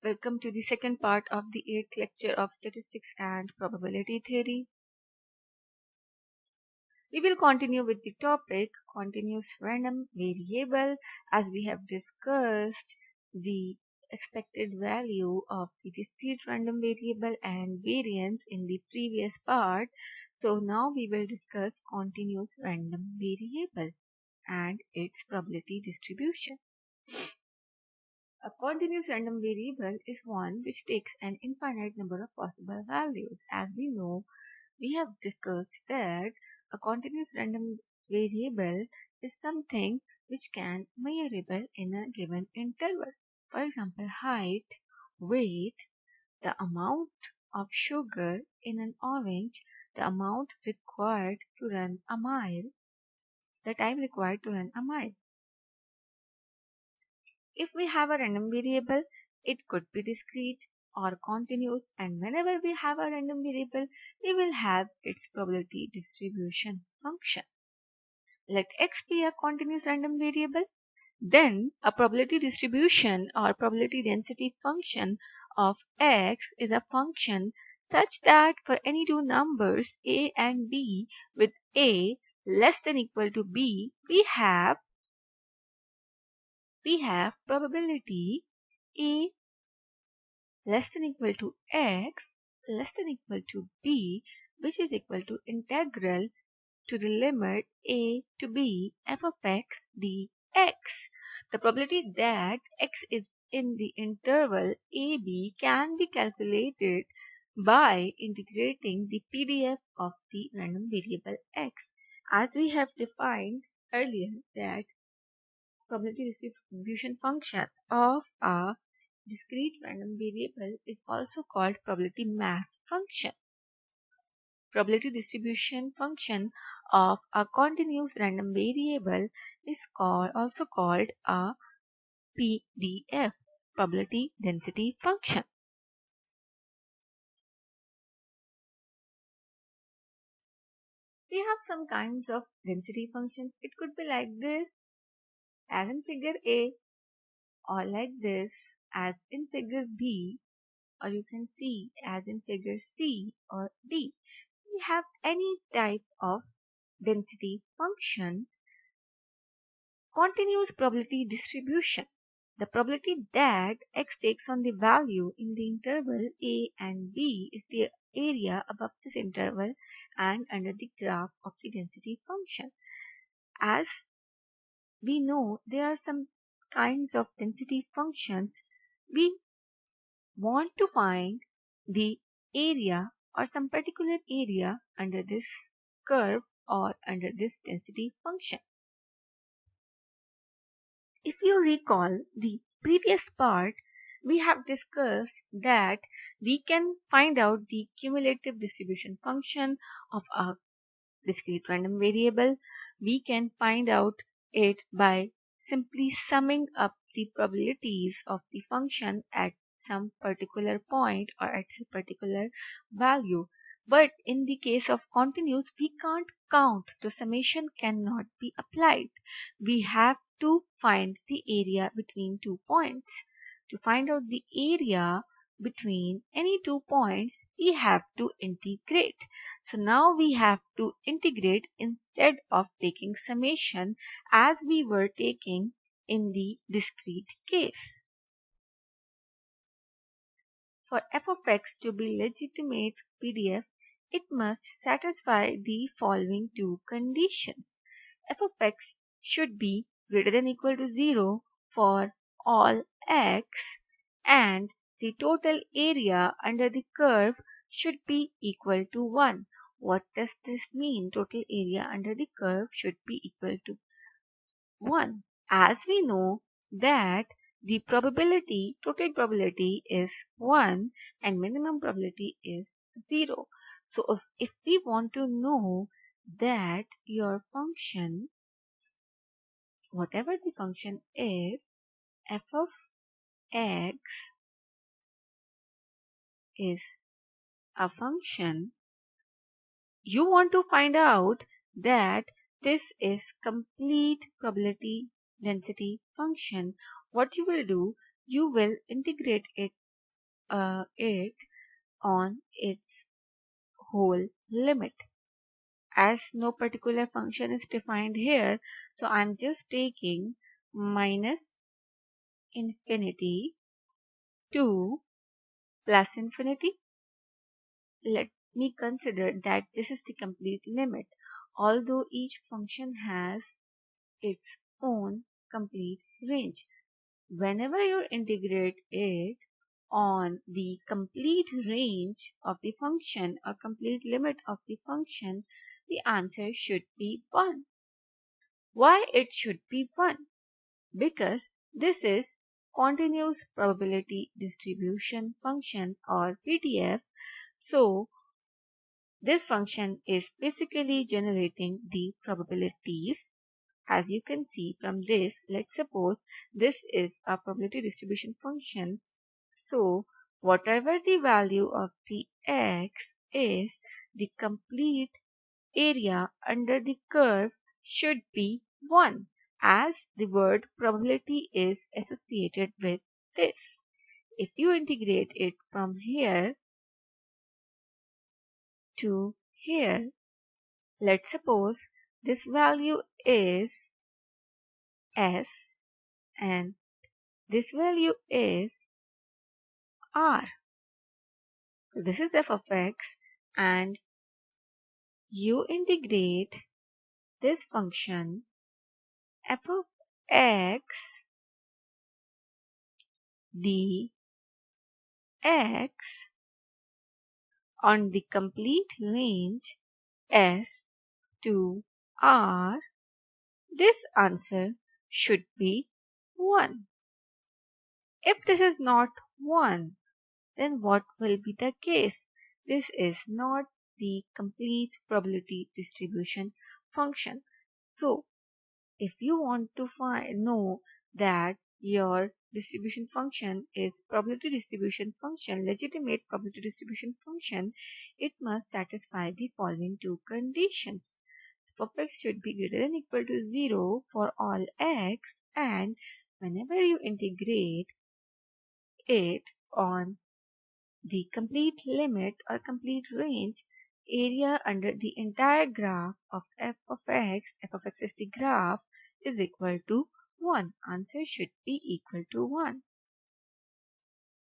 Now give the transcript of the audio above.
Welcome to the second part of the 8th lecture of Statistics and Probability Theory. We will continue with the topic Continuous Random Variable, as we have discussed the expected value of the discrete random variable and variance in the previous part. So now we will discuss continuous random variable and its probability distribution. A continuous random variable is one which takes an infinite number of possible values. As we know, we have discussed that a continuous random variable is something which can be measurable in a given interval. For example, height, weight, the amount of sugar in an orange, the amount required to run a mile, the time required to run a mile. If we have a random variable, it could be discrete or continuous, and whenever we have a random variable, we will have its probability distribution function. Let x be a continuous random variable, then a probability distribution or probability density function of x is a function such that for any two numbers a and b with a less than equal to b, we have probability a less than equal to x less than equal to b, which is equal to integral to the limit a to b f of x dx. The probability that x is in the interval ab can be calculated by integrating the PDF of the random variable x. As we have defined earlier that probability distribution function of a discrete random variable is also called probability mass function. Probability distribution function of a continuous random variable is also called a PDF, probability density function. We have some kinds of density functions. It could be like this, as in figure A, or like this, as in figure B, or you can see as in figure C or D. We have any type of density function. Continuous probability distribution. The probability that x takes on the value in the interval a and b is the area above this interval and under the graph of the density function. As we know, there are some kinds of density functions. We want to find the area or some particular area under this curve or under this density function. If you recall the previous part, we have discussed that we can find out the cumulative distribution function of a discrete random variable. We can find out it by simply summing up the probabilities of the function at some particular point or at some particular value. But in the case of continuous, we can't count. The summation cannot be applied. We have to find the area between 2 points. To find out the area between any 2 points, we have to integrate. So now we have to integrate instead of taking summation as we were taking in the discrete case. For f of x to be legitimate PDF, it must satisfy the following two conditions. F of x should be greater than equal to 0 for all x, and the total area under the curve should be equal to 1. What does this mean? Total area under the curve should be equal to 1. As we know that the probability, total probability is 1 and minimum probability is 0. So if we want to know that your function, whatever the function is, f of x is a function, you want to find out that this is complete probability density function. What you will do, you will integrate it it on its whole limit. As no particular function is defined here, so I'm just taking minus infinity to plus infinity. Let me consider that this is the complete limit, although each function has its own complete range. Whenever you integrate it on the complete range of the function or complete limit of the function, the answer should be 1. Why it should be 1? Because this is continuous probability distribution function or PDF. So this function is basically generating the probabilities. As you can see from this, let's suppose this is a probability distribution function. So whatever the value of the x is, the complete area under the curve should be 1, as the word probability is associated with this. If you integrate it from here to here, let's suppose this value is s and this value is r. So this is f of x, and you integrate this function f of x dx on the complete range s to r. This answer should be 1. If this is not 1, then what will be the case? This is not the complete probability distribution function. So, if you want to know that your distribution function is probability distribution function, legitimate probability distribution function, it must satisfy the following two conditions. F of x should be greater than or equal to 0 for all x, and whenever you integrate it on the complete limit or complete range, area under the entire graph of f of x is the graph, is equal to 1. Answer should be equal to 1.